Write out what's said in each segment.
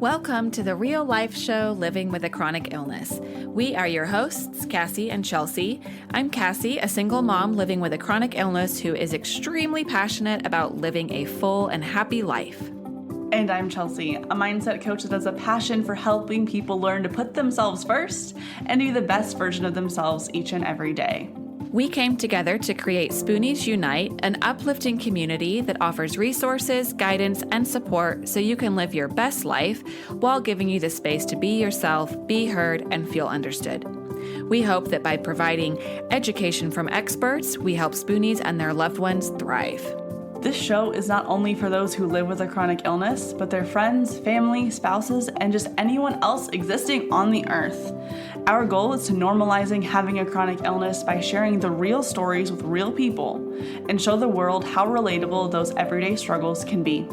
Welcome to the real life show, Living with a Chronic Illness. We are your hosts, Cassie and Chelsea. I'm Cassie, a single mom living with a chronic illness who is extremely passionate about living a full and happy life. And I'm Chelsea, a mindset coach that has a passion for helping people learn to put themselves first and be the best version of themselves each and every day. We came together to create Spoonies Unite, an uplifting community that offers resources, guidance, and support so you can live your best life while giving you the space to be yourself, be heard, and feel understood. We hope that by providing education from experts, we help Spoonies and their loved ones thrive. This show is not only for those who live with a chronic illness, but their friends, family, spouses, and just anyone else existing on the earth. Our goal is to normalizing having a chronic illness by sharing the real stories with real people and show the world how relatable those everyday struggles can be.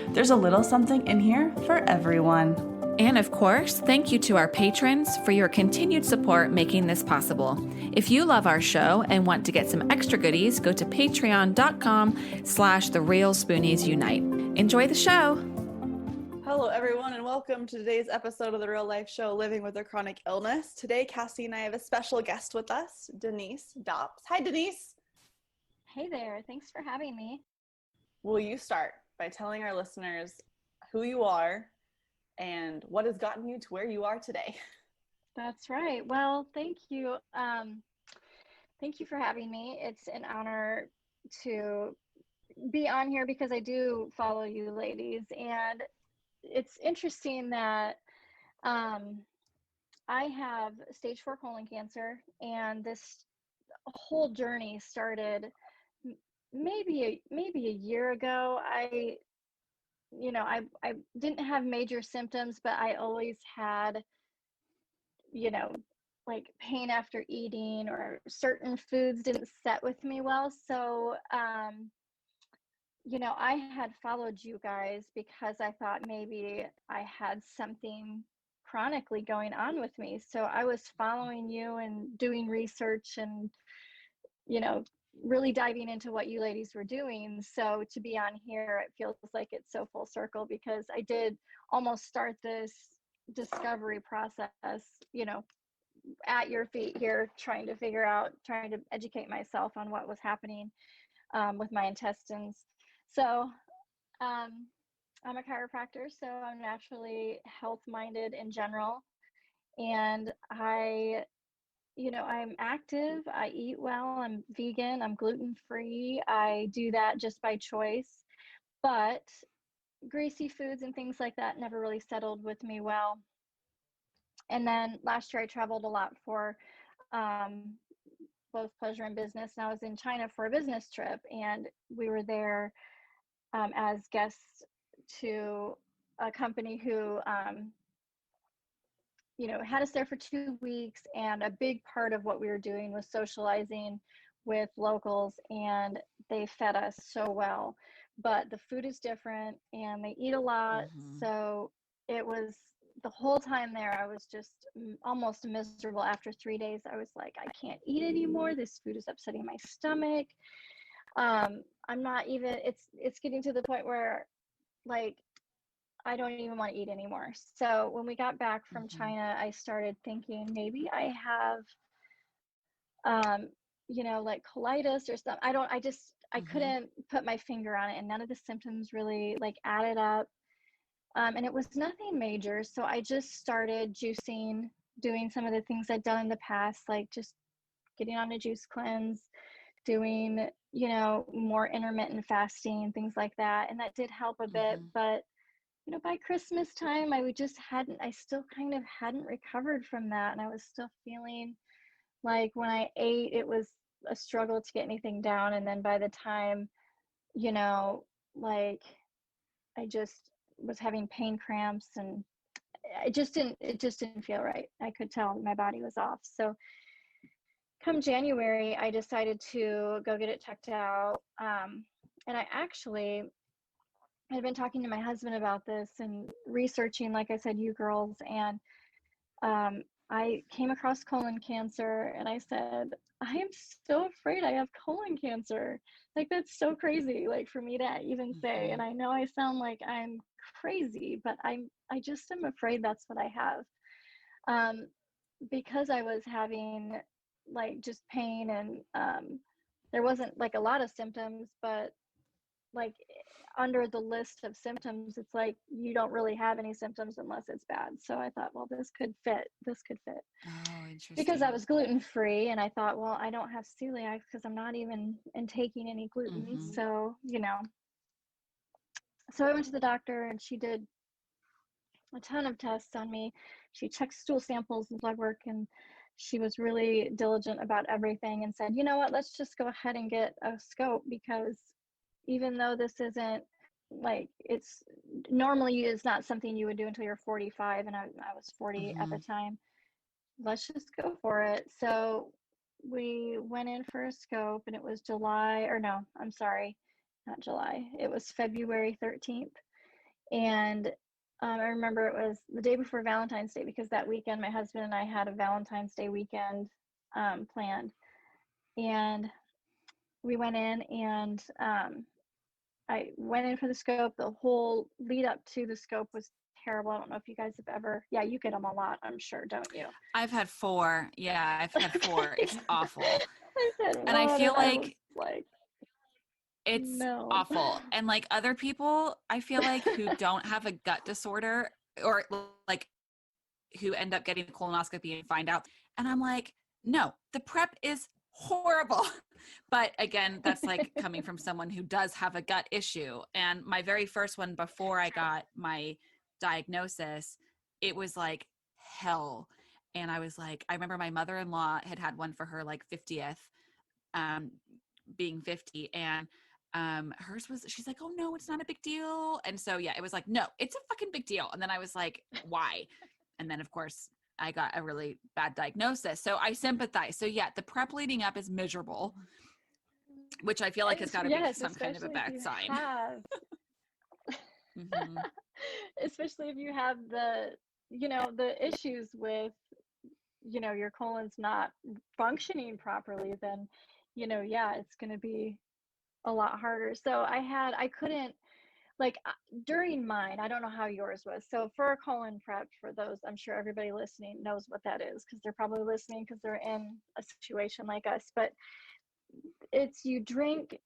There's a little something in here for everyone. And of course, thank you to our patrons for your continued support making this possible. If you love our show and want to get some extra goodies, go to patreon.com/TheRealSpooniesUnite. Enjoy the show. Hello, everyone, and welcome to today's episode of the real life show, Living with a Chronic Illness. Today, Cassie and I have a special guest with us, Denise Dopps. Hi, Denise. Hey there. Thanks for having me. Will you start by telling our listeners who you are and what has gotten you to where you are today? That's right. Well, thank you. Thank you for having me. It's an honor to be on here because I do follow you ladies. And it's interesting that I have stage 4 colon cancer, and this whole journey started maybe a year ago. I didn't have major symptoms, but I always had, like pain after eating, or certain foods didn't set with me well. So, I had followed you guys because I thought maybe I had something chronically going on with me. So I was following you and doing research and, really diving into what you ladies were doing. So to be on here, it feels like it's so full circle because I did almost start this discovery process, at your feet here, trying to educate myself on what was happening with my intestines. So I'm a chiropractor, so I'm naturally health-minded in general. And I'm active, I eat well, I'm vegan, I'm gluten-free. I do that just by choice. But greasy foods and things like that never really settled with me well. And then last year I traveled a lot for both pleasure and business. And I was in China for a business trip, and we were there as guests to a company who had us there for 2 weeks, and a big part of what we were doing was socializing with locals, and they fed us so well. But the food is different, and they eat a lot. So it was, the whole time there, I was just almost miserable. After 3 days, I was like, I can't eat anymore. This food is upsetting my stomach. I'm not even, it's getting to the point where, like, I don't even want to eat anymore. So when we got back from China, I started thinking maybe I have, like colitis or something. I couldn't put my finger on it, and none of the symptoms really like added up. And it was nothing major. So I just started juicing, doing some of the things I'd done in the past, like just getting on a juice cleanse, doing, more intermittent fasting, things like that. And that did help a bit. But by Christmas time, I still kind of hadn't recovered from that. And I was still feeling like when I ate, it was a struggle to get anything down. And then by the time, like I just was having pain cramps, and it just didn't feel right. I could tell my body was off. So come January, I decided to go get it checked out. And I actually had been talking to my husband about this and researching, like I said, you girls, and I came across colon cancer and I said, I am so afraid I have colon cancer. Like, that's so crazy, like, for me to even say. And I know I sound like I'm crazy, but I just am afraid that's what I have. Um, because I was having like just pain and there wasn't like a lot of symptoms, but like under the list of symptoms, it's like you don't really have any symptoms unless it's bad. So I thought, well, this could fit. This could fit. Oh, Because I interesting. was gluten free, and I thought, well, I don't have celiac because I'm not even taking any gluten. Mm-hmm. So, you know, so I went to the doctor and she did a ton of tests on me. She checked stool samples and blood work, and she was really diligent about everything and said, you know what, let's just go ahead and get a scope, because even though this isn't like, it's normally it's not something you would do until you're 45, and I was 40 at Mm-hmm. the time. Let's just go for it. So we went in for a scope, and it was July, or no, I'm sorry, not July. It was February 13th. And I remember it was the day before Valentine's Day, because that weekend my husband and I had a Valentine's Day weekend planned. And we went in, and I went in for the scope. The whole lead up to the scope was terrible. I don't know if you guys have ever, yeah, you get them a lot, I'm sure, don't you? I've had 4. Yeah, I've had 4. Okay. It's awful. I had And I one, feel and I was like like, it's no. awful. And like other people, I feel like, who don't have a gut disorder, or like who end up getting a colonoscopy and find out. And I'm like, no, the prep is horrible. But again, that's like coming from someone who does have a gut issue. And my very first one, before I got my diagnosis, it was like hell. And I was like, I remember my mother-in-law had had one for her like 50th, um, being 50. And hers was, she's like, oh no, it's not a big deal. And so, yeah, it was like, no, it's a fucking big deal. And then I was like, why? And then of course I got a really bad diagnosis. So I sympathize. So yeah, the prep leading up is miserable, which I feel like has got to be Yes, some kind of a especially if bad you sign. have, Mm-hmm. especially if you have the, you know, the issues with, you know, your colon's not functioning properly, then, you know, yeah, it's going to be a lot harder. So I couldn't, like, during mine, I don't know how yours was. So for a colon prep, for those, I'm sure everybody listening knows what that is, because they're probably listening because they're in a situation like us. But it's, you drink,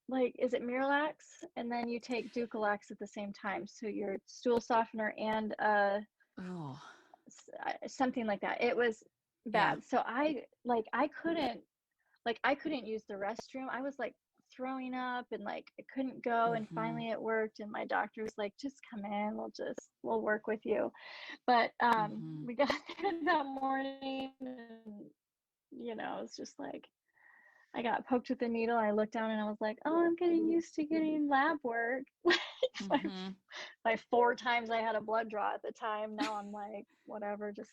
like, is it Miralax? And then you take Ducalax at the same time. So your stool softener and Oh, something like that. It was yeah. bad. So I couldn't use the restroom. I was like throwing up, and like I couldn't go, and Mm-hmm. finally it worked, and my doctor was like, just come in, we'll work with you. But Mm-hmm. we got there that morning, and you know, it's just like I got poked with a needle. I looked down and I was like, oh, I'm getting used to getting lab work. Like Mm-hmm. my 4 times I had a blood draw at the time. Now I'm like, whatever, just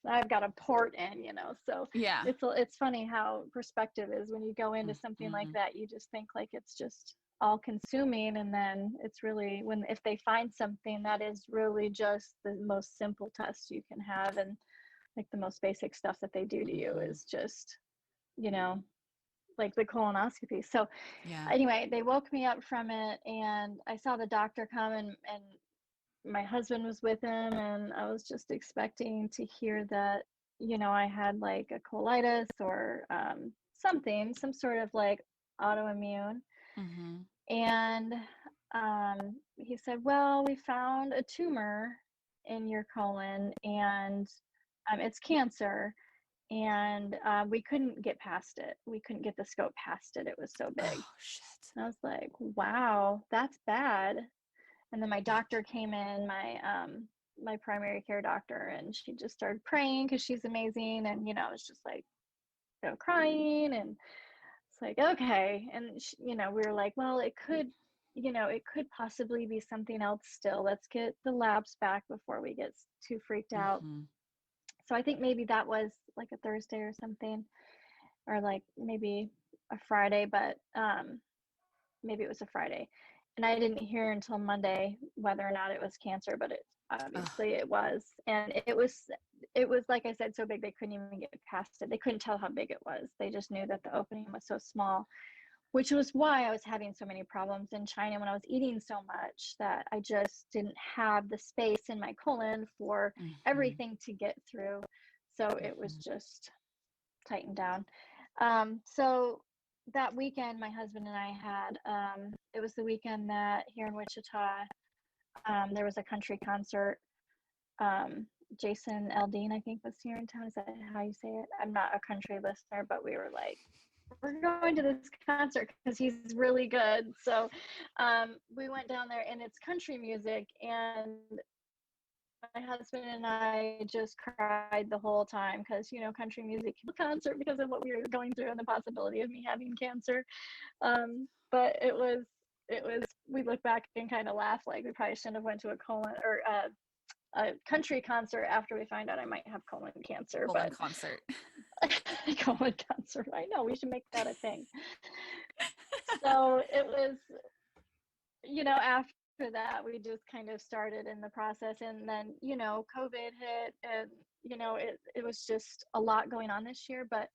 I've got a port in, you know. So Yeah. it's funny how perspective is when you go into something like Mm-hmm. that. You just think like it's just all consuming, and then it's really, when if they find something that is really just the most simple test you can have, and like the most basic stuff that they do to you Mm-hmm. is just, you know, like the colonoscopy. So Yeah. anyway, they woke me up from it, and I saw the doctor come, and my husband was with him, and I was just expecting to hear that, you know, I had like a colitis or something, some sort of like autoimmune. Mm-hmm. And he said, well, we found a tumor in your colon, and it's cancer. And we couldn't get past it. We couldn't get the scope past it. It was so big. Oh shit. And I was like, wow, that's bad. And then my Yep. doctor came in, my primary care doctor, and she just started praying because she's amazing. And you know, it's just like, you know, crying, and it's like, okay. And she, you know, we were like, well, it could, you know, it could possibly be something else still. Let's get the labs back before we get too freaked out. Mm-hmm. So I think maybe that was like a Thursday or something, or like maybe a Friday, but maybe it was a Friday. And I didn't hear until Monday whether or not it was cancer, but it Ugh. obviously it was. And it was, it was, like I said, so big they couldn't even get past it. They couldn't tell how big it was. They just knew that the opening was so small, which was why I was having so many problems in China when I was eating so much, that I just didn't have the space in my colon for everything to get through. So it was just tightened down. So that weekend, my husband and I had, it was the weekend that here in Wichita, there was a country concert. Jason Aldean, I think, was here in town. Is that how you say it? I'm not a country listener, but we were like, we're going to this concert because he's really good. So we went down there, and it's country music, and my husband and I just cried the whole time because, you know, country music concert, because of what we were going through and the possibility of me having cancer. But it was, we look back and kind of laugh, like we probably shouldn't have went to a colon or a country concert after we find out I might have colon cancer. Colon concert. Colon concert. I know, we should make that a thing. So it was, you know, after that, we just kind of started in the process, and then, you know, COVID hit, and, you know, it was just a lot going on this year, but,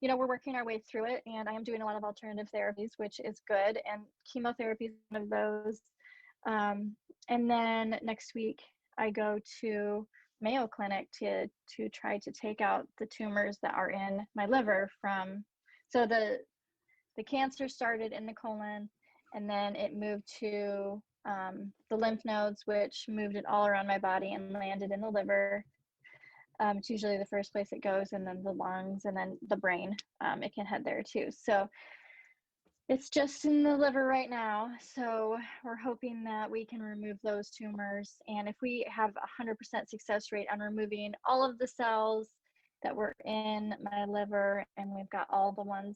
you know, we're working our way through it, and I am doing a lot of alternative therapies, which is good, and chemotherapy is one of those. And then next week I go to Mayo Clinic to try to take out the tumors that are in my liver from, so the cancer started in the colon, and then it moved to the lymph nodes, which moved it all around my body and landed in the liver. It's usually the first place it goes, and then the lungs, and then the brain. It can head there too. So it's just in the liver right now. So we're hoping that we can remove those tumors. And if we have a 100% success rate on removing all of the cells that were in my liver, and we've got all the ones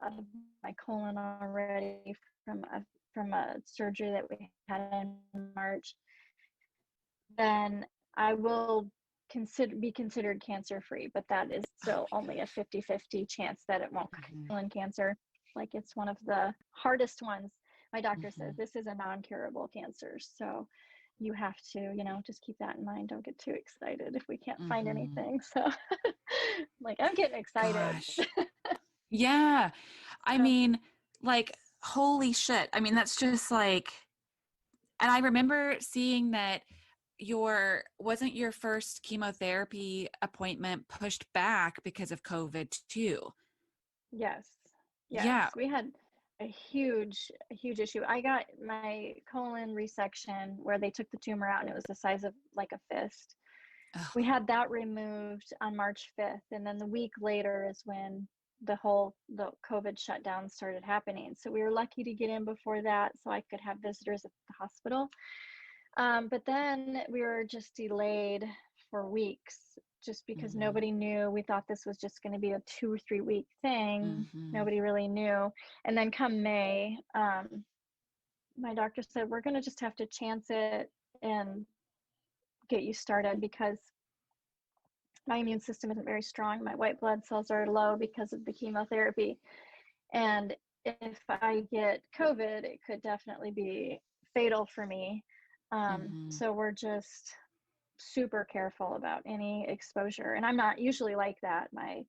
out of my colon already from a surgery that we had in March, then I will be considered cancer free, but that is still only a 50-50 chance that it won't colon cancer. Like, it's one of the hardest ones. My doctor says this is a non-curable cancer, so you have to, you know, just keep that in mind. Don't get too excited if we can't find anything. So like, I'm getting excited. Gosh. Yeah. I mean, like, holy shit. I mean, that's just like, and I remember seeing that wasn't your first chemotherapy appointment pushed back because of COVID too? Yes. Yeah. We had a huge issue. I got my colon resection where they took the tumor out, and it was the size of like a fist. Ugh. We had that removed on March 5th. And then the week later is when the COVID shutdown started happening. So we were lucky to get in before that, so I could have visitors at the hospital. But then we were just delayed for weeks, just because nobody knew. We thought this was just going to be a 2 or 3 week thing. Nobody really knew. And then come May, my doctor said, we're going to just have to chance it and get you started, because my immune system isn't very strong. My white blood cells are low because of the chemotherapy. And if I get COVID, it could definitely be fatal for me. So we're just super careful about any exposure. And I'm not usually like that. I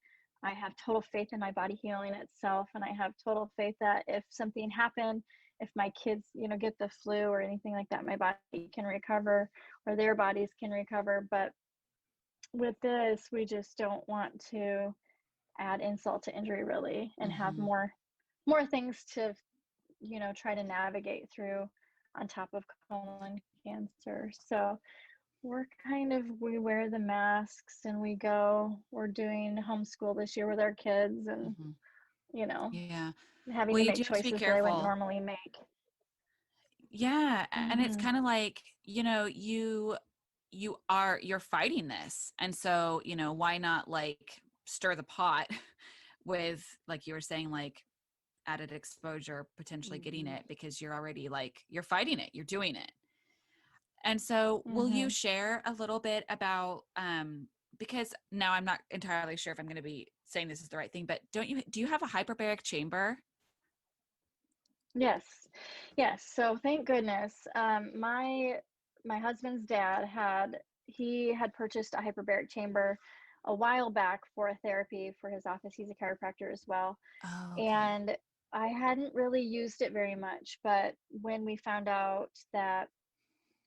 have total faith in my body healing itself. And I have total faith that if something happened, if my kids, you know, get the flu or anything like that, my body can recover, or their bodies can recover. But with this, we just don't want to add insult to injury, really, and have more things to, you know, try to navigate through on top of colon cancer. So we wear the masks, and we're doing homeschool this year with our kids, and you know, having to make choices that I wouldn't normally make. Yeah. And it's kind of like, you know, you're fighting this. And so, you know, why not like stir the pot with, like you were saying, like added exposure, potentially getting it, because you're already like, you're fighting it, you're doing it. And so will you share a little bit about, because now I'm not entirely sure if I'm going to be saying this is the right thing, but do you have a hyperbaric chamber? Yes. So thank goodness. My husband's dad had, he had purchased a hyperbaric chamber a while back for a therapy for his office. He's a chiropractor as well. Oh, okay. And I hadn't really used it very much, but when we found out that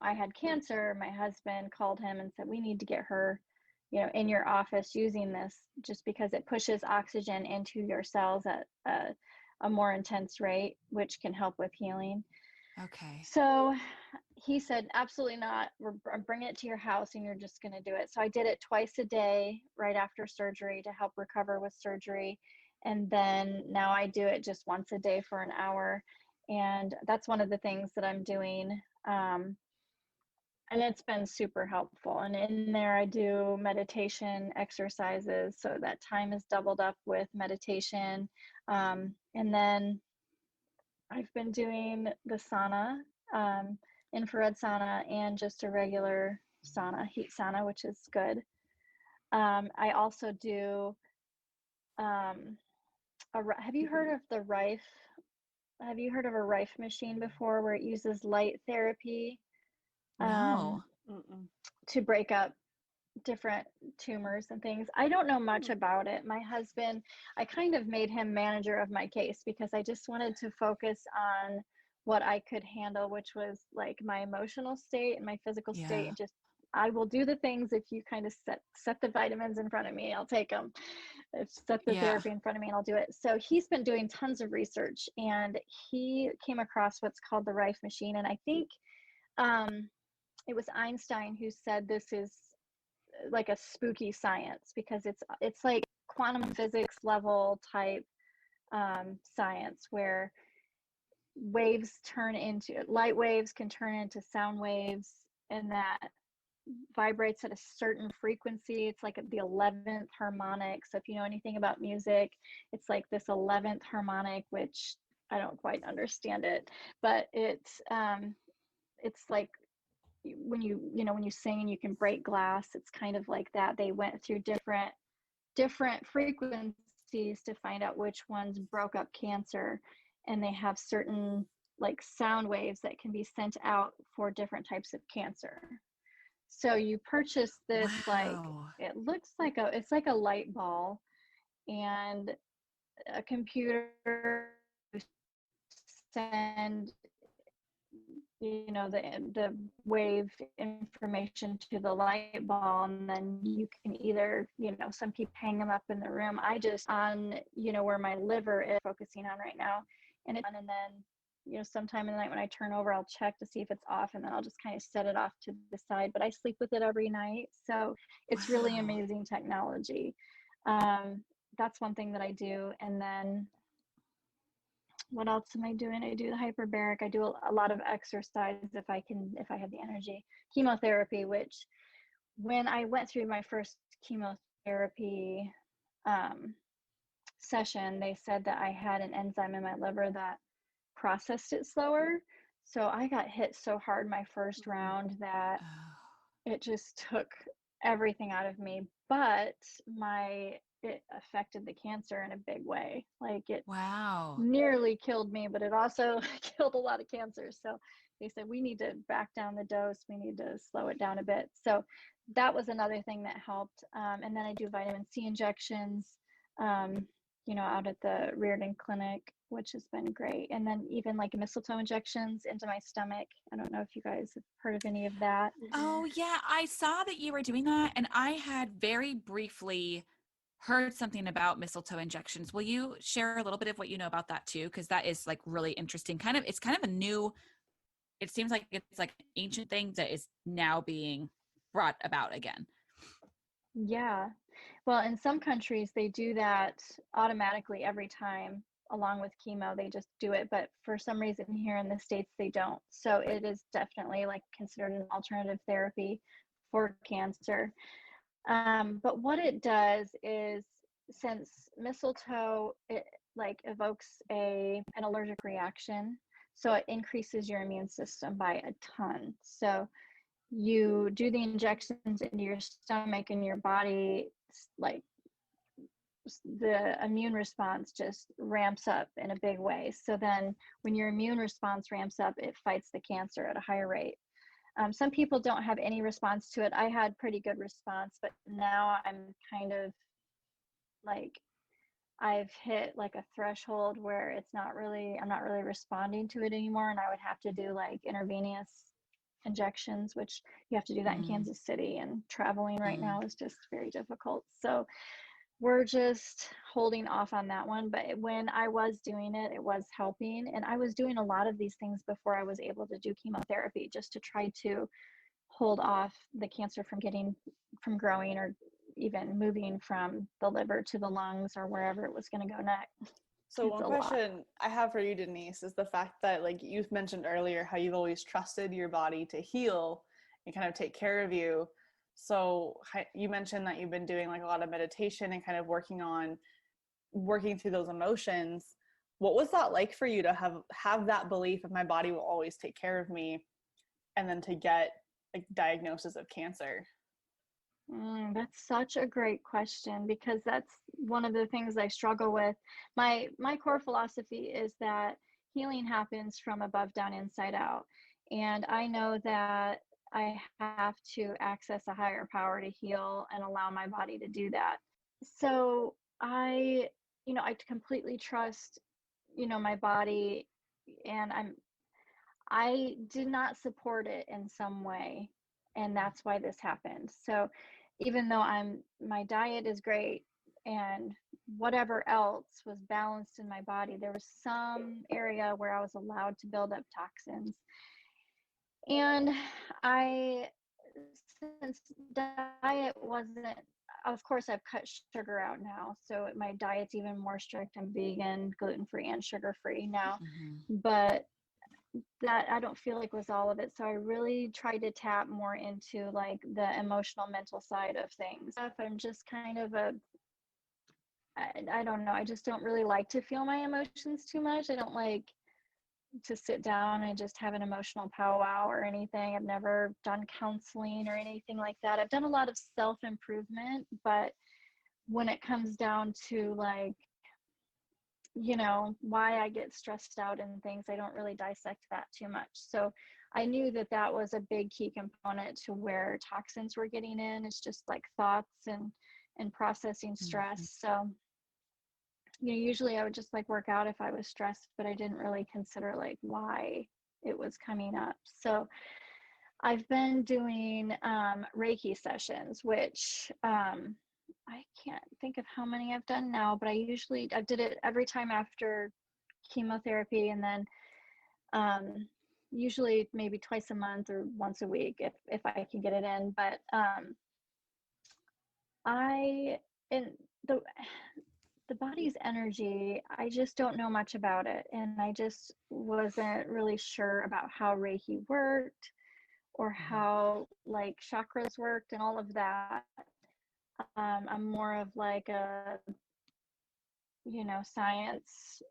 I had cancer, my husband called him and said, we need to get her, in your office using this, just because it pushes oxygen into your cells at a more intense rate, which can help with healing. Okay. So he said, absolutely not. I'm bringing it to your house and you're just going to do it. So I did it twice a day right after surgery to help recover with surgery. And then now I do it just once a day for an hour. And that's one of the things that I'm doing. And it's been super helpful. And in there, I do meditation exercises. So that time is doubled up with meditation. And then I've been doing the sauna, infrared sauna, and just a regular sauna, heat sauna, which is good. I also do, have you heard of the Rife? Have you heard of a Rife machine before, where it uses light therapy No. to break up different tumors and things? I don't know much about it. My husband, I kind of made him manager of my case because I just wanted to focus on what I could handle, which was like my emotional state and my physical state, Yeah. and just, I will do the things. If you kind of set the vitamins in front of me, I'll take them. If set the Yeah. therapy in front of me, and I'll do it. So he's been doing tons of research, and he came across what's called the Rife machine. And I think it was Einstein who said this is like a spooky science, because it's like quantum physics level type science, where light waves can turn into sound waves, and that vibrates at a certain frequency. It's like the 11th harmonic. So if you know anything about music, it's like this 11th harmonic, which I don't quite understand it, but it's like when you sing and you can break glass, it's kind of like that. They went through different frequencies to find out which ones broke up cancer, and they have certain like sound waves that can be sent out for different types of cancer. So you purchase this, like, Wow. it looks like it's like a light ball and a computer, send the wave information to the light ball, and then you can either, some people hang them up in the room. I just, on where my liver is focusing on right now, and then sometime in the night when I turn over, I'll check to see if it's off, and then I'll just kind of set it off to the side. But I sleep with it every night, so it's really Wow. amazing technology. That's one thing that I do. And then what else am I doing? I do the hyperbaric. I do a lot of exercise if I have the energy. Chemotherapy, which when I went through my first chemotherapy session, they said that I had an enzyme in my liver that processed it slower. So I got hit so hard my first round that Oh. it just took everything out of me. But it affected the cancer in a big way. Like, it Wow. nearly killed me, but it also killed a lot of cancer. So they said, we need to back down the dose. We need to slow it down a bit. So that was another thing that helped. And then I do vitamin C injections, out at the Reardon Clinic, which has been great. And then even like mistletoe injections into my stomach. I don't know if you guys have heard of any of that. Oh, yeah. I saw that you were doing that, and I had very briefly heard something about mistletoe injections. Will you share a little bit of what you know about that too? Because that is like really interesting. It's kind of a new, it seems like it's like an ancient thing that is now being brought about again. Yeah. Well, in some countries, they do that automatically every time, along with chemo. They just do it. But for some reason here in the States, they don't. So it is definitely like considered an alternative therapy for cancer. But what it does is, since mistletoe, it like evokes an allergic reaction, so it increases your immune system by a ton. So you do the injections into your stomach, and your body, like, the immune response just ramps up in a big way. So then when your immune response ramps up, it fights the cancer at a higher rate. Some people don't have any response to it. I had pretty good response, but now I'm kind of like, I've hit like a threshold where I'm not really responding to it anymore. And I would have to do like intravenous injections, which you have to do that in Kansas City, and traveling right now is just very difficult. So we're just holding off on that one. But when I was doing it, it was helping. And I was doing a lot of these things before I was able to do chemotherapy, just to try to hold off the cancer from growing, or even moving from the liver to the lungs or wherever it was going to go next. So one question I have for you, Denise, is the fact that, like you mentioned earlier, how you've always trusted your body to heal and kind of take care of you. So you mentioned that you've been doing like a lot of meditation and kind of working through those emotions. What was that like for you to have that belief of my body will always take care of me, and then to get a diagnosis of cancer? That's such a great question, because that's one of the things I struggle with. My core philosophy is that healing happens from above down, inside out. And I know that I have to access a higher power to heal and allow my body to do that. So I completely trust, my body, and I did not support it in some way, and that's why this happened. So even though my diet is great and whatever else was balanced in my body, there was some area where I was allowed to build up toxins. And since diet wasn't, of course, I've cut sugar out now, so my diet's even more strict. I'm vegan, gluten-free, and sugar-free now. But that, I don't feel like, was all of it. So I really tried to tap more into like the emotional, mental side of things. If I'm just kind of I don't know, I just don't really like to feel my emotions too much. I don't like to sit down and just have an emotional powwow or anything. I've never done counseling or anything like that. I've done a lot of self-improvement, but when it comes down to like, why I get stressed out and things, I don't really dissect that too much. So I knew that was a big key component to where toxins were getting in. It's just like thoughts and processing stress. So usually I would just like work out if I was stressed, but I didn't really consider like why it was coming up. So I've been doing Reiki sessions, which I can't think of how many I've done now, but I did it every time after chemotherapy, and then usually maybe twice a month or once a week if I can get it in. But the body's energy, I just don't know much about it, and I just wasn't really sure about how Reiki worked or how like chakras worked and all of that. I'm more of like a, science.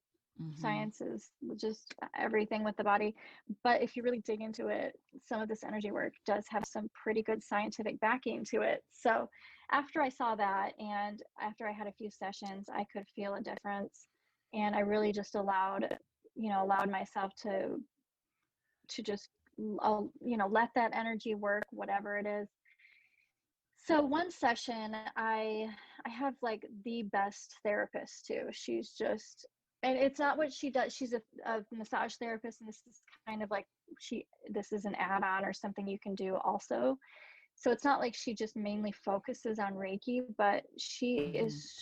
Science is just everything with the body. But if you really dig into it, some of this energy work does have some pretty good scientific backing to it. So after I saw that, and after I had a few sessions, I could feel a difference. And I really just allowed myself to just, let that energy work, whatever it is. So one session, I have like the best therapist too. She's just, and it's not what she does. She's a massage therapist, and this is kind of like this is an add-on or something you can do also. So it's not like she just mainly focuses on Reiki, but she's just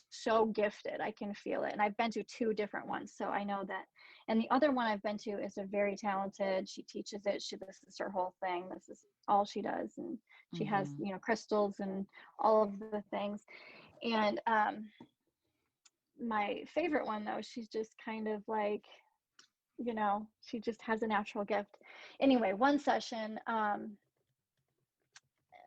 so gifted. I can feel it. And I've been to 2 different ones, so I know that. And the other one I've been to is a very talented, she teaches it. This is her whole thing. This is all she does. And she has, crystals and all of the things. And my favorite one though, she's just kind of like, she just has a natural gift. Anyway, one session,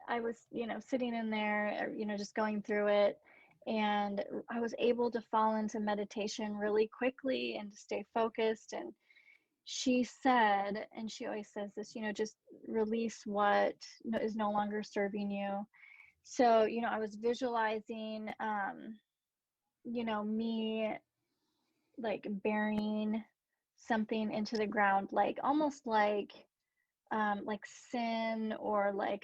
I was, sitting in there, just going through it, and I was able to fall into meditation really quickly and to stay focused. And she said, and she always says this, just release what is no longer serving you. So, I was visualizing, me like burying something into the ground, like almost like like sin or like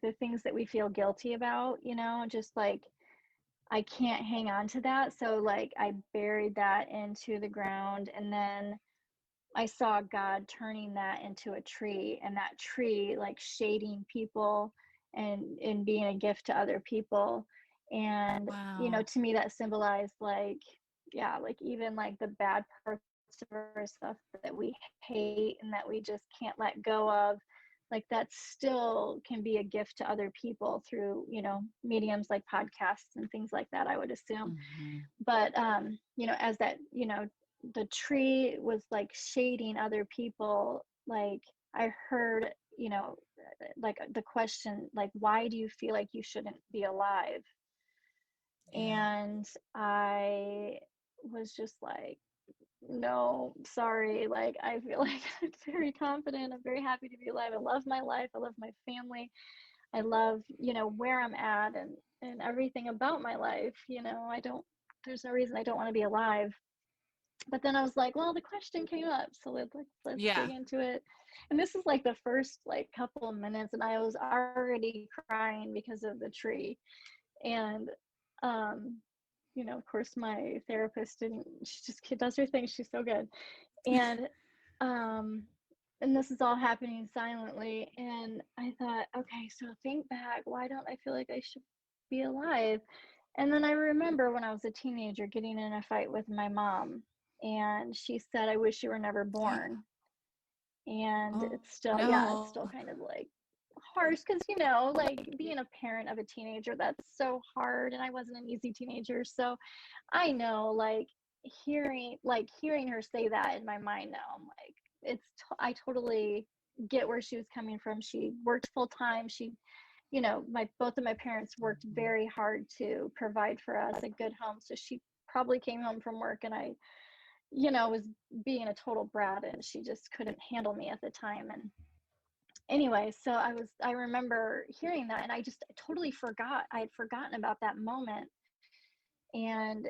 the things that we feel guilty about, just like I can't hang on to that. So like I buried that into the ground, and then I saw God turning that into a tree, and that tree like shading people and being a gift to other people. And Wow. to me that symbolized like, yeah, like even like the bad parts of our stuff that we hate and that we just can't let go of, like that still can be a gift to other people through mediums like podcasts and things like that, I would assume. Mm-hmm. But as that the tree was like shading other people, like I heard like the question, like, why do you feel like you shouldn't be alive? Yeah. And I was just like, no, sorry, like I feel like I'm very confident, I'm very happy to be alive, I love my life, I love my family, I love where I'm at, and everything about my life. I don't There's no reason I don't want to be alive. But then I was like, well, the question came up, so let's Yeah. dig into it. And this is like the first like couple of minutes, and I was already crying because of the tree. And um of course my therapist didn't she just does her thing, she's so good. And um and this is all happening silently, and I thought, okay, so think back, why don't I feel like I should be alive? And then I remember when I was a teenager getting in a fight with my mom, and she said, I wish you were never born. And Oh it's still, yeah, it's no. still kind of like harsh because, like being a parent of a teenager, that's so hard. And I wasn't an easy teenager. So I know, like, hearing her say that in my mind now, I'm like, I totally get where she was coming from. She worked full time. She both of my parents worked very hard to provide for us a good home. So she probably came home from work, and I, was being a total brat, and she just couldn't handle me at the time. And anyway, so I remember hearing that, and I totally forgot. I had forgotten about that moment. And,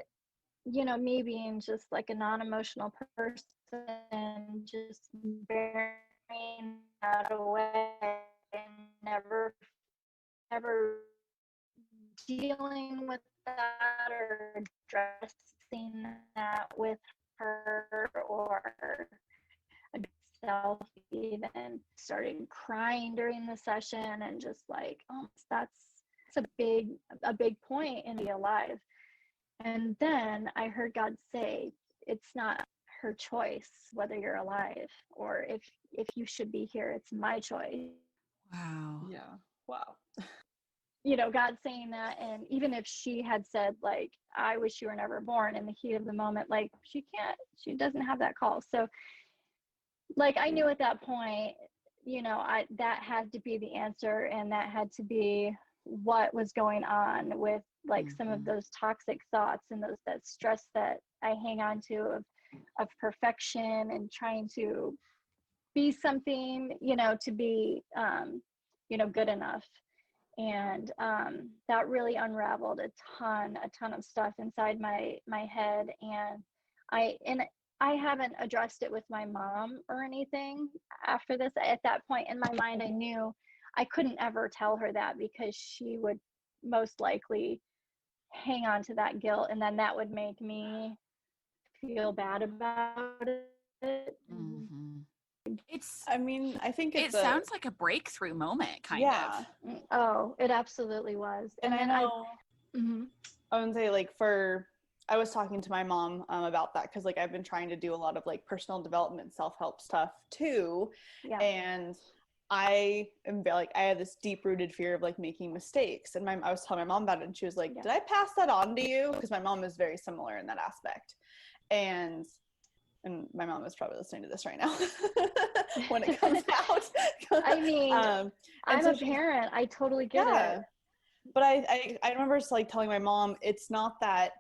me being just like a non-emotional person, just burying that away and never dealing with that or addressing that with her or self, even started crying during the session, and just like, oh, that's a big point in be alive. And then I heard God say, it's not her choice whether you're alive or if you should be here, it's my choice. Wow. Yeah. Wow. God saying that. And even if she had said, like, I wish you were never born, in the heat of the moment, like, she doesn't have that call. So, like, I knew at that point, that had to be the answer, and that had to be what was going on with like some of Mm-hmm. those toxic thoughts and that stress that I hang on to of perfection and trying to be something, to be good enough. And that really unraveled a ton of stuff inside my head. And I haven't addressed it with my mom or anything after this. At that point in my mind, I knew I couldn't ever tell her that, because she would most likely hang on to that guilt, and then that would make me feel bad about it. Mm-hmm. It's I mean, I think it it's a, sounds like a breakthrough moment, kind of. yeah. Oh, it absolutely was. And And I then know, mhm. I would say like I was talking to my mom about that because like I've been trying to do a lot of like personal development, self-help stuff too. Yeah. And I am like, I have this deep rooted fear of like making mistakes. And I was telling my mom about it, and she was like, Yeah. did I pass that on to you? Because my mom is very similar in that aspect. And my mom is probably listening to this right now when it comes out. I mean, And I'm so a parent. I totally get yeah. it. But I remember just like telling my mom, it's not that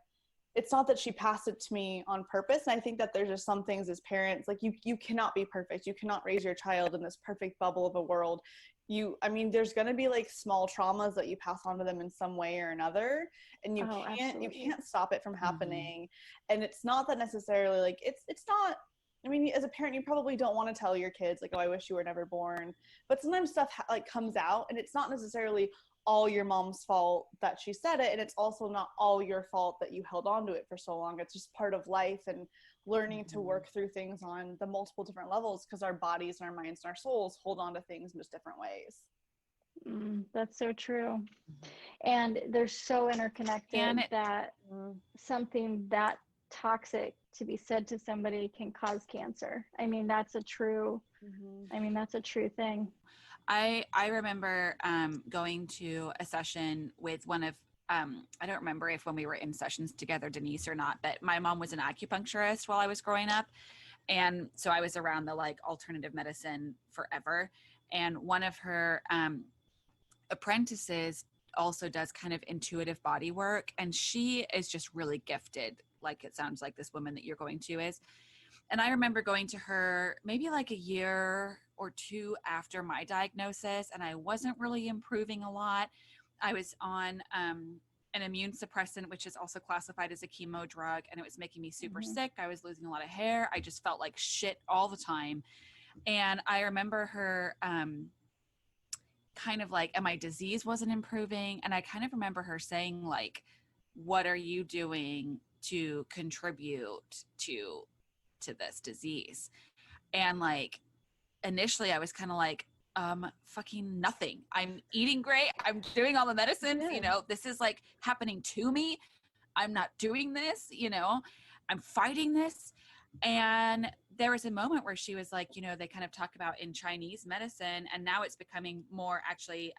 she passed it to me on purpose. And I think that there's just some things as parents, like you cannot be perfect. You cannot raise your child in this perfect bubble of a world. There's going to be like small traumas that you pass on to them in some way or another. And you Oh, can't absolutely. stop it from Mm-hmm. happening. And it's not that necessarily like, it's not I mean, as a parent, you probably don't want to tell your kids like, oh, I wish you were never born. But sometimes stuff like comes out, and it's not necessarily all your mom's fault that she said it, and it's also not all your fault that you held on to it for so long. It's just part of life and learning to work through things on the multiple different levels, because our bodies and our minds and our souls hold on to things in just different ways. That's so true. And they're so interconnected that something that toxic to be said to somebody can cause cancer. I mean, that's a true thing. I remember going to a session with one of, I don't remember if when we were in sessions together, Denise, or not, but my mom was an acupuncturist while I was growing up. And so I was around the like alternative medicine forever. And one of her apprentices also does kind of intuitive body work. And she is just really gifted. Like it sounds like this woman that you're going to is. And I remember going to her maybe like a year or two after my diagnosis, and I wasn't really improving a lot. I was on an immune suppressant, which is also classified as a chemo drug, and it was making me super sick. I was losing a lot of hair. I just felt like shit all the time. And I remember her kind of like, and my disease wasn't improving. And I kind of remember her saying like, what are you doing to contribute to this disease? And like initially I was kind of like fucking nothing. I'm eating great, I'm doing all the medicines, you know, this is like happening to me, I'm not doing this, you know, I'm fighting this. And there was a moment where she was like, you know, they kind of talk about in Chinese medicine, and now it's becoming more actually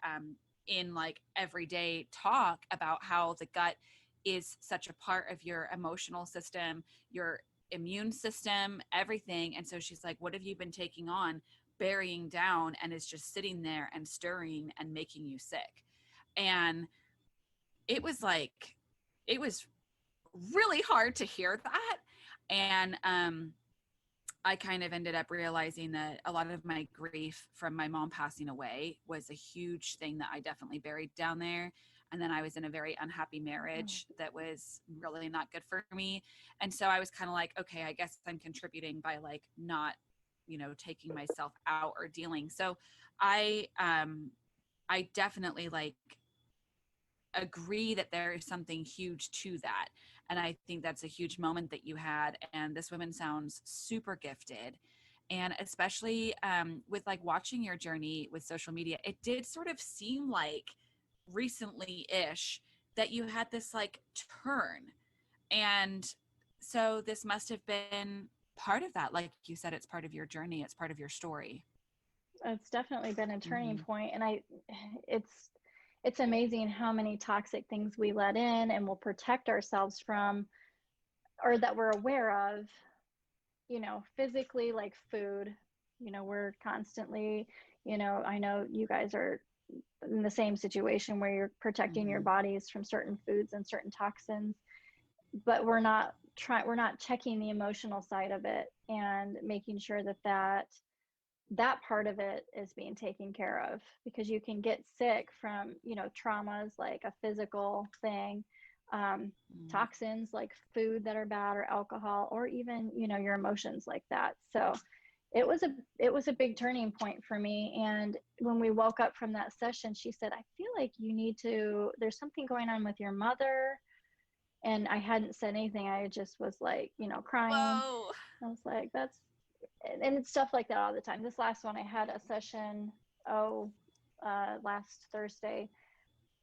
in like everyday talk about how the gut is such a part of your emotional system, your immune system, everything. And so she's like, what have you been taking on, burying down, and is just sitting there and stirring and making you sick? And it was like, it was really hard to hear that. And I kind of ended up realizing that a lot of my grief from my mom passing away was a huge thing that I definitely buried down there. And then I was in a very unhappy marriage that was really not good for me. And so I was kind of like, okay, I guess I'm contributing by like not, you know, taking myself out or dealing. So I definitely like agree that there is something huge to that. And I think that's a huge moment that you had. And this woman sounds super gifted. And especially with like watching your journey with social media, it did sort of seem like recently-ish that you had this like turn. And so this must have been part of that. Like you said, it's part of your journey. It's part of your story. It's definitely been a turning point. And it's amazing how many toxic things we let in and will protect ourselves from, or that we're aware of, you know, physically, like food. You know, we're constantly, you know, I know you guys are in the same situation where you're protecting your bodies from certain foods and certain toxins, but we're not checking the emotional side of it and making sure that part of it is being taken care of, because you can get sick from, you know, traumas like a physical thing, toxins like food that are bad, or alcohol, or even, you know, your emotions like that. So it was a big turning point for me. And when we woke up from that session, she said, I feel like there's something going on with your mother. And I hadn't said anything. I just was like, you know, crying. Whoa. I was like, and it's stuff like that all the time. This last one, I had a session, last Thursday,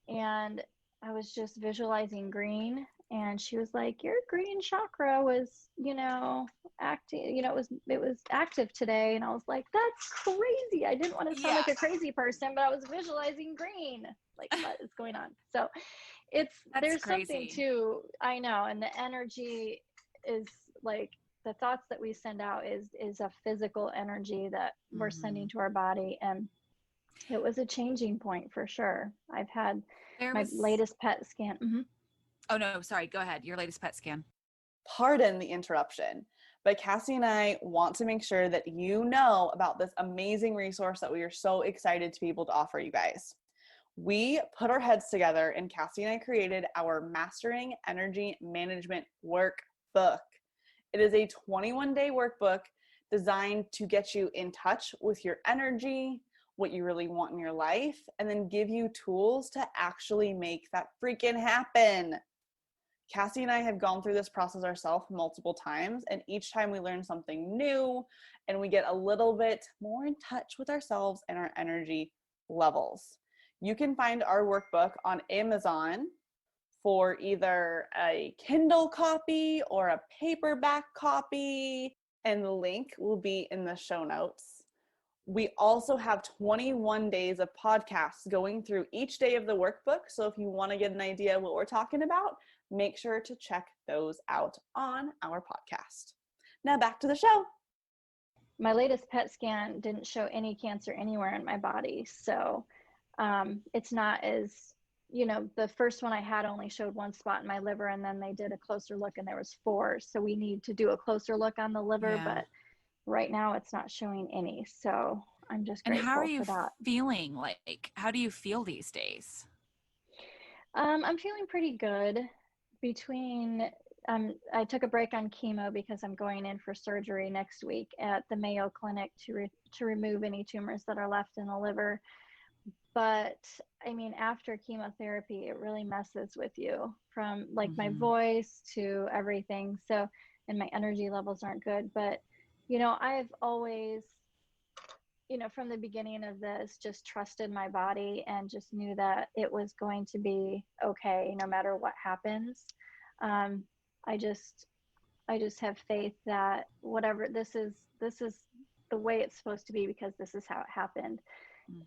and I was just visualizing green. And she was like, your green chakra was, you know, acting, you know, it was active today. And I was like, that's crazy. I didn't want to sound like a crazy person, but I was visualizing green. Like, what is going on? So there's crazy. Something too, I know. And the energy is like, the thoughts that we send out is a physical energy that we're sending to our body. And it was a changing point for sure. I've had my latest PET scan. Oh no, sorry, go ahead. Your latest PET scan. Pardon the interruption, but Cassie and I want to make sure that you know about this amazing resource that we are so excited to be able to offer you guys. We put our heads together, and Cassie and I created our Mastering Energy Management Workbook. It is a 21-day workbook designed to get you in touch with your energy, what you really want in your life, and then give you tools to actually make that freaking happen. Cassie and I have gone through this process ourselves multiple times, and each time we learn something new and we get a little bit more in touch with ourselves and our energy levels. You can find our workbook on Amazon for either a Kindle copy or a paperback copy, and the link will be in the show notes. We also have 21 days of podcasts going through each day of the workbook. So if you want to get an idea of what we're talking about, make sure to check those out on our podcast. Now back to the show. My latest PET scan didn't show any cancer anywhere in my body. So it's not as, the first one I had only showed one spot in my liver, and then they did a closer look and there was 4. So we need to do a closer look on the liver, but right now it's not showing any. So I'm just grateful for that. And how are you feeling? Like, how do you feel these days? I'm feeling pretty good. I took a break on chemo because I'm going in for surgery next week at the Mayo Clinic to remove any tumors that are left in the liver. But I mean, after chemotherapy, it really messes with you, from like my voice to everything. So, and my energy levels aren't good. But, I've always, from the beginning of this, just trusted my body and just knew that it was going to be okay no matter what happens. I just have faith that whatever this is the way it's supposed to be, because this is how it happened.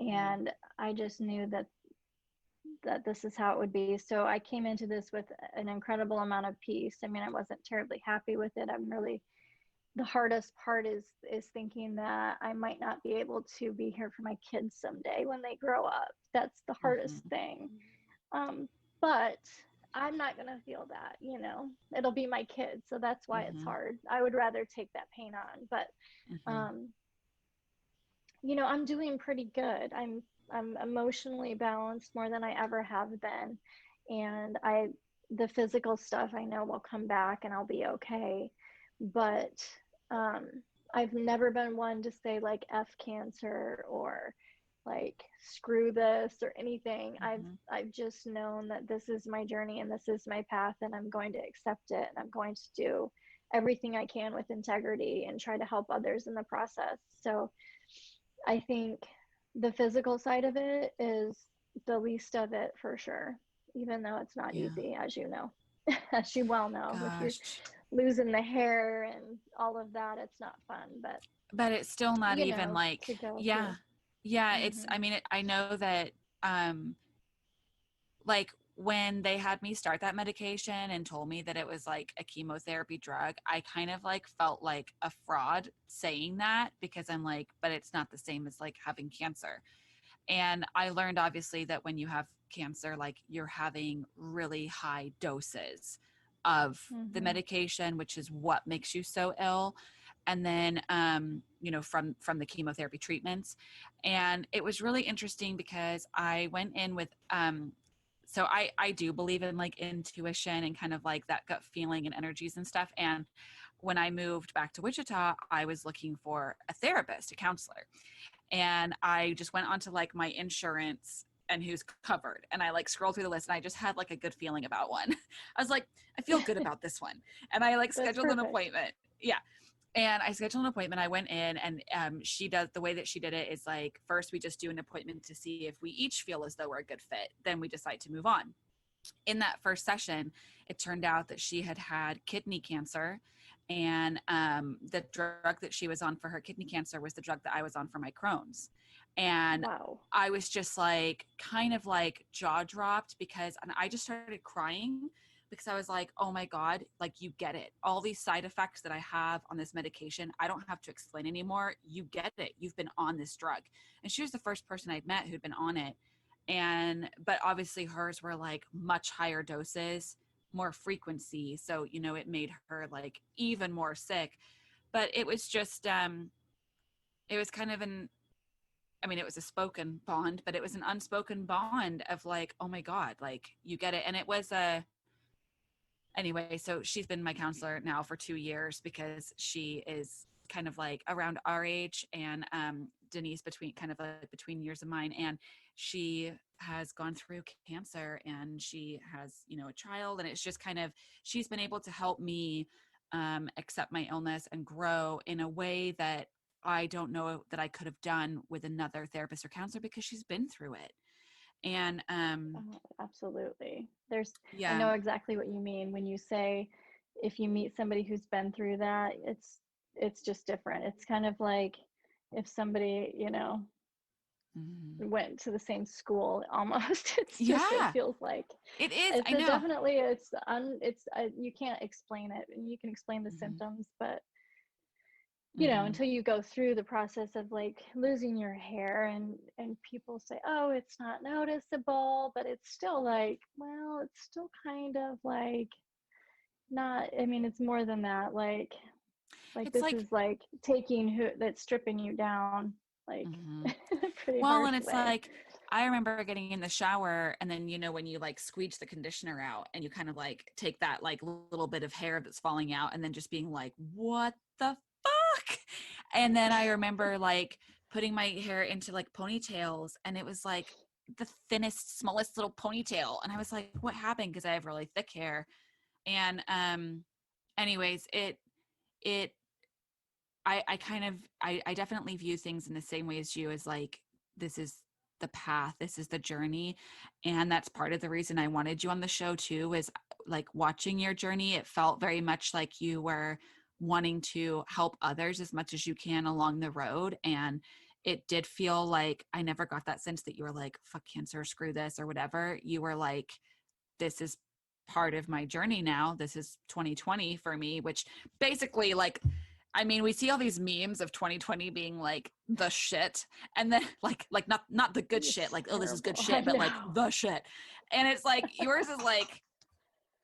And I just knew that this is how it would be. So I came into this with an incredible amount of peace. I mean, I wasn't terribly happy with it. The hardest part is thinking that I might not be able to be here for my kids someday when they grow up. That's the hardest thing. But I'm not going to feel that, it'll be my kids. So that's why it's hard. I would rather take that pain on, but, I'm doing pretty good. I'm emotionally balanced more than I ever have been. And the physical stuff I know will come back and I'll be okay. But, I've never been one to say like F cancer or like screw this or anything. I've just known that this is my journey and this is my path, and I'm going to accept it, and I'm going to do everything I can with integrity and try to help others in the process. So I think the physical side of it is the least of it for sure, even though it's not easy, as you know, as you well know. If you're losing the hair and all of that, it's not fun, but it's still not even like, it's, I mean, I know that, like when they had me start that medication and told me that it was like a chemotherapy drug, I kind of like felt like a fraud saying that, because I'm like, but it's not the same as like having cancer. And I learned obviously that when you have cancer, like you're having really high doses of the medication, which is what makes you so ill. And then, from the chemotherapy treatments. And it was really interesting because I went in with, so I do believe in like intuition and kind of like that gut feeling and energies and stuff. And when I moved back to Wichita, I was looking for a therapist, a counselor. And I just went onto like my insurance and who's covered. And I like scrolled through the list and I just had like a good feeling about one. I was like, I feel good about this one. And I like scheduled an appointment. Yeah. And I scheduled an appointment. I went in and the way that she did it is like, first we just do an appointment to see if we each feel as though we're a good fit. Then we decide to move on. In that first session, it turned out that she had kidney cancer. And the drug that she was on for her kidney cancer was the drug that I was on for my Crohn's. And I was just like, kind of like jaw dropped and I just started crying because I was like, oh my God, like you get it. All these side effects that I have on this medication, I don't have to explain anymore. You get it. You've been on this drug. And she was the first person I'd met who'd been on it. But obviously hers were like much higher doses, more frequency. So, it made her like even more sick. But it was just, it was kind of it was a spoken bond, but it was an unspoken bond of like, oh my God, like you get it. And it was anyway, so she's been my counselor now for 2 years because she is kind of like around our age, and Denise between years of mine, and she has gone through cancer, and she has, a child, and it's just kind of, she's been able to help me accept my illness and grow in a way that I don't know that I could have done with another therapist or counselor, because she's been through it. And absolutely. I yeah, know exactly what you mean when you say, if you meet somebody who's been through that, it's just different. It's kind of like if somebody, went to the same school almost. It yeah, feels like it is. it's I know. definitely, you can't explain it, and you can explain the symptoms, but until you go through the process of like losing your hair, and people say, oh, it's not noticeable, but it's still like, well, it's still kind of like not, I mean, it's more than that. Like It's this like, is like that's stripping you down, like in a pretty well, harsh and it's way. like, I remember getting in the shower, and then, when you like squeege the conditioner out, and you kind of like take that like little bit of hair that's falling out, and then just being like, what the fuck? And then I remember like putting my hair into like ponytails, and it was like the thinnest, smallest little ponytail. And I was like, what happened? Because I have really thick hair. And anyways, it I definitely view things in the same way as you, as like, this is the path, this is the journey. And that's part of the reason I wanted you on the show too, is like watching your journey. It felt very much like you were wanting to help others as much as you can along the road. And it did feel like, I never got that sense that you were like, fuck cancer, screw this, or whatever. You were like, this is part of my journey now. This is 2020 for me, which basically, like, I mean, we see all these memes of 2020 being like the shit, and then like not the good shit, like, oh, this is good shit, but like the shit. And it's like, yours is like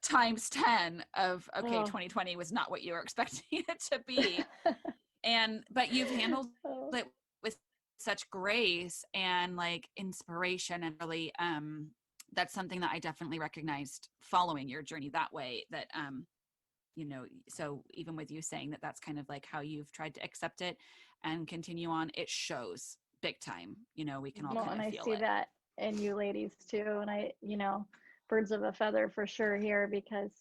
times 10 of, okay, 2020 was not what you were expecting it to be. But you've handled it with such grace and like inspiration, and really that's something that I definitely recognized following your journey that way, that so even with you saying that that's kind of like how you've tried to accept it and continue on, it shows big time. We can all kind And of I feel see it. that in you ladies too. And I, birds of a feather for sure here, because,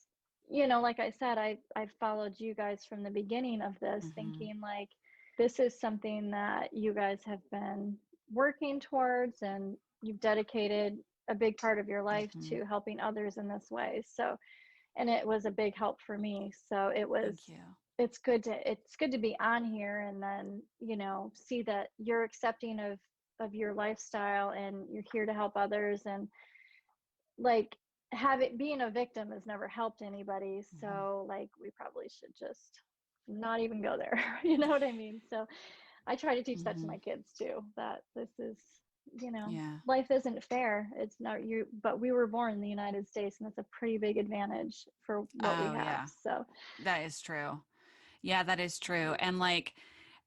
like I said, I followed you guys from the beginning of this, thinking like, this is something that you guys have been working towards, and you've dedicated a big part of your life to helping others in this way. So, and it was a big help for me. So Thank you. it's good to be on here, and then, see that you're accepting of your lifestyle, and you're here to help others. And like, being a victim has never helped anybody. So like, we probably should just not even go there. You know what I mean? So I try to teach that to my kids too, that this is, life isn't fair. It's not you, but we were born in the United States, and that's a pretty big advantage for what we have. Yeah. So That is true. Yeah, that is true. And like,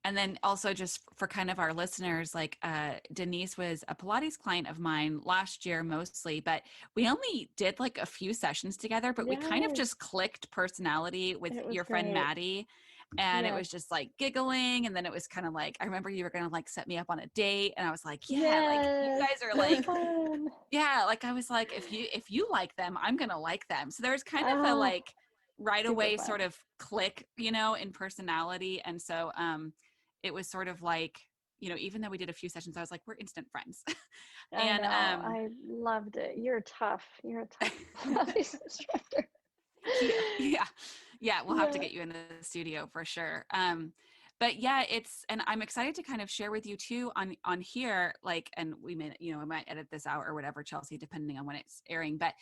and then also, just for kind of our listeners, like Denise was a Pilates client of mine last year mostly, but we only did like a few sessions together, but we kind of just clicked personality with your friend Maddie. And it was just like giggling. And then it was kind of like, I remember you were going to like set me up on a date. And I was like, yeah, like you guys are like, yeah, like I was like, if you like them, I'm going to like them. So there's kind of a like right away sort of click, in personality. And so it was sort of like, even though we did a few sessions, I was like, we're instant friends. And I loved it. You're tough. You're a tough Pilates instructor. Yeah. We'll have to get you in the studio for sure. But yeah, and I'm excited to kind of share with you too on here, like, and we may, I might edit this out or whatever, Chelsea, depending on when it's airing, but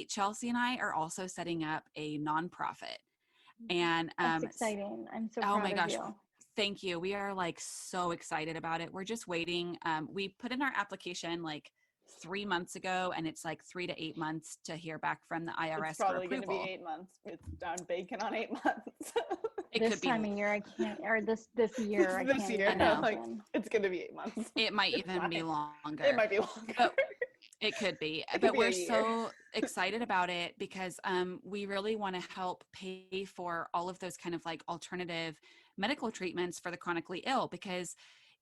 Chelsea and I are also setting up a nonprofit. And that's exciting. I'm so proud of you. Thank you. We are like so excited about it. We're just waiting. We put in our application like 3 months ago, and it's like 3 to 8 months to hear back from the IRS. It's probably going to be 8 months. It's done bacon on 8 months. This time of year, I can't, or this year, I can't. This year, like, it's going to be 8 months. It might even be longer. It might be longer. But it could be. But we're so excited about it because we really want to help pay for all of those kind of like alternative medical treatments for the chronically ill, because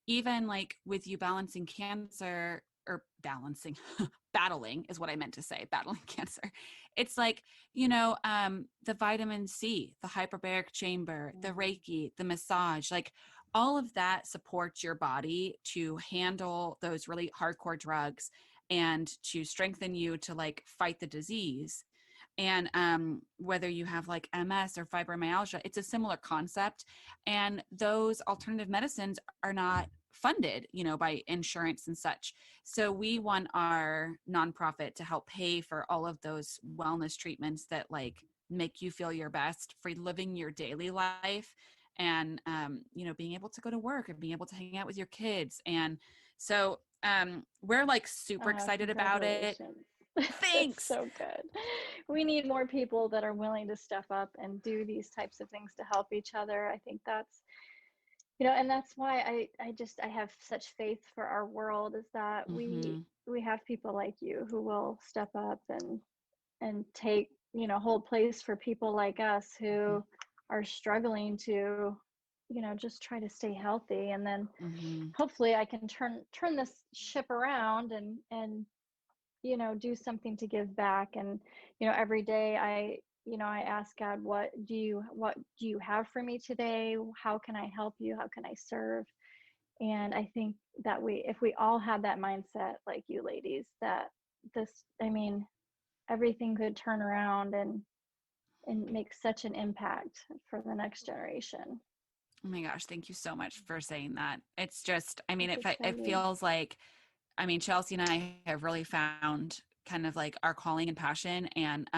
even like with you balancing cancer or balancing, battling is what I meant to say, battling cancer. It's like, the vitamin C, the hyperbaric chamber, the Reiki, the massage, like all of that supports your body to handle those really hardcore drugs and to strengthen you to like fight the disease. And whether you have like MS or fibromyalgia, it's a similar concept. And those alternative medicines are not funded, by insurance and such. So we want our nonprofit to help pay for all of those wellness treatments that like make you feel your best for living your daily life and, being able to go to work and being able to hang out with your kids. And so we're like super excited about it. Thanks. That's so good. We need more people that are willing to step up and do these types of things to help each other. I think that's, and that's why I have such faith for our world, is that we have people like you who will step up and take, hold place for people like us who are struggling to, just try to stay healthy. And then hopefully I can turn this ship around and do something to give back. And every day I ask God, what do you have for me today? How can I help you? How can I serve? And I think that if we all had that mindset like you ladies, that everything could turn around and make such an impact for the next generation. Oh my gosh, thank you so much for saying that. It's just, it feels like, Chelsea and I have really found kind of like our calling and passion. And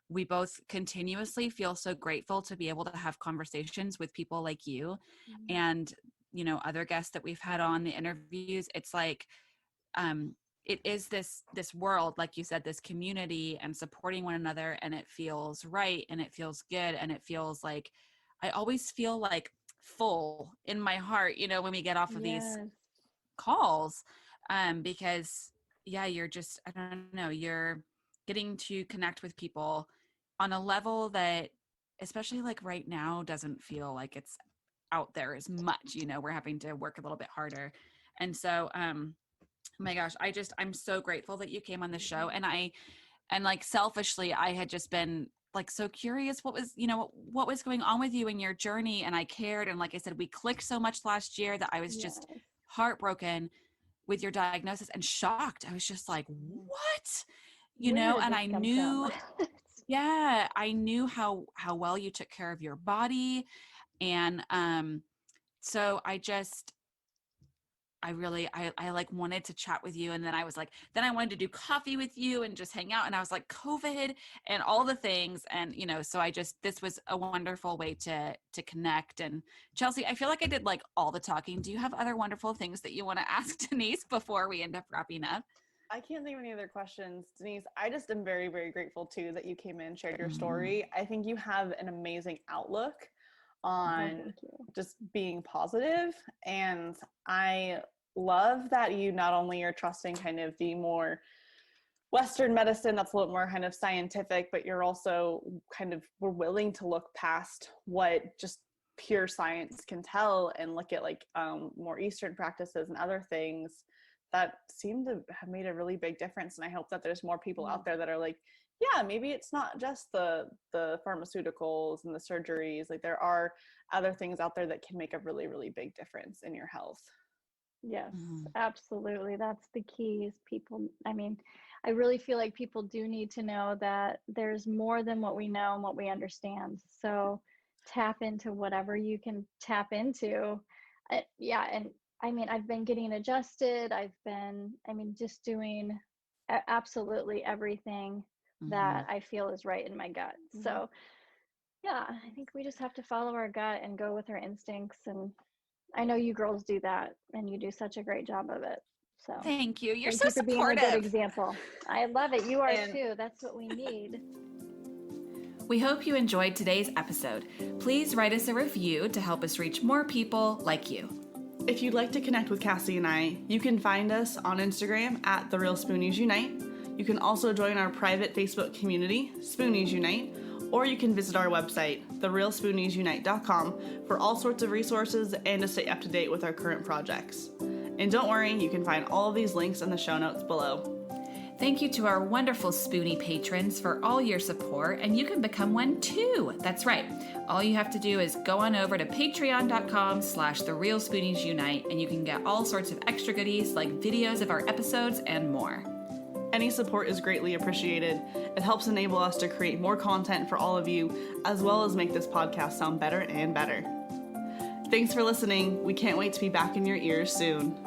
we both continuously feel so grateful to be able to have conversations with people like you and, other guests that we've had on the interviews. It's like, it is this world, like you said, this community and supporting one another, and it feels right and it feels good. And it feels like, I always feel like full in my heart, when we get off of these calls. Because you're just, I don't know, you're getting to connect with people on a level that, especially like right now, doesn't feel like it's out there as much, we're having to work a little bit harder. And so, oh my gosh, I'm so grateful that you came on the show. And like selfishly, I had just been like so curious what was going on with you in your journey. And I cared. And like I said, we clicked so much last year that I was just heartbroken with your diagnosis and shocked. I was just like, what? And I knew, I knew how well you took care of your body. And so I like wanted to chat with you. And then I was like, then I wanted to do coffee with you and just hang out. And I was like, COVID and all the things. And, so this was a wonderful way to connect. And Chelsea, I feel like I did like all the talking. Do you have other wonderful things that you want to ask Denise before we end up wrapping up? I can't think of any other questions. Denise, I just am very, very grateful too that you came in, shared your story. I think you have an amazing outlook on just being positive. And I love that you not only are trusting kind of the more Western medicine that's a little more kind of scientific, but you're also we're willing to look past what just pure science can tell and look at like more Eastern practices and other things that seem to have made a really big difference. And I hope that there's more people out there that are like, yeah, maybe it's not just the pharmaceuticals and the surgeries. Like there are other things out there that can make a really, really big difference in your health. Yes, absolutely. That's the key, is people. I really feel like people do need to know that there's more than what we know and what we understand. So tap into whatever you can tap into. And I've been getting adjusted. I've been, just doing absolutely everything that I feel is right in my gut. So yeah, I think we just have to follow our gut and go with our instincts. And I know you girls do that, and you do such a great job of it. So thank you. You're thank so you for supportive. being a good example. I love it. You are too. That's what we need. We hope you enjoyed today's episode. Please write us a review to help us reach more people like you. If you'd like to connect with Cassie and I, you can find us on Instagram at The Real Spoonies Unite. You can also join our private Facebook community, Spoonies Unite, Or you can visit our website, therealspooniesunite.com, for all sorts of resources and to stay up to date with our current projects. And don't worry, you can find all of these links in the show notes below. Thank you to our wonderful Spoonie patrons for all your support, and you can become one too. That's right. All you have to do is go on over to patreon.com/therealspooniesunite, and you can get all sorts of extra goodies like videos of our episodes and more. Any support is greatly appreciated. It helps enable us to create more content for all of you, as well as make this podcast sound better and better. Thanks for listening. We can't wait to be back in your ears soon.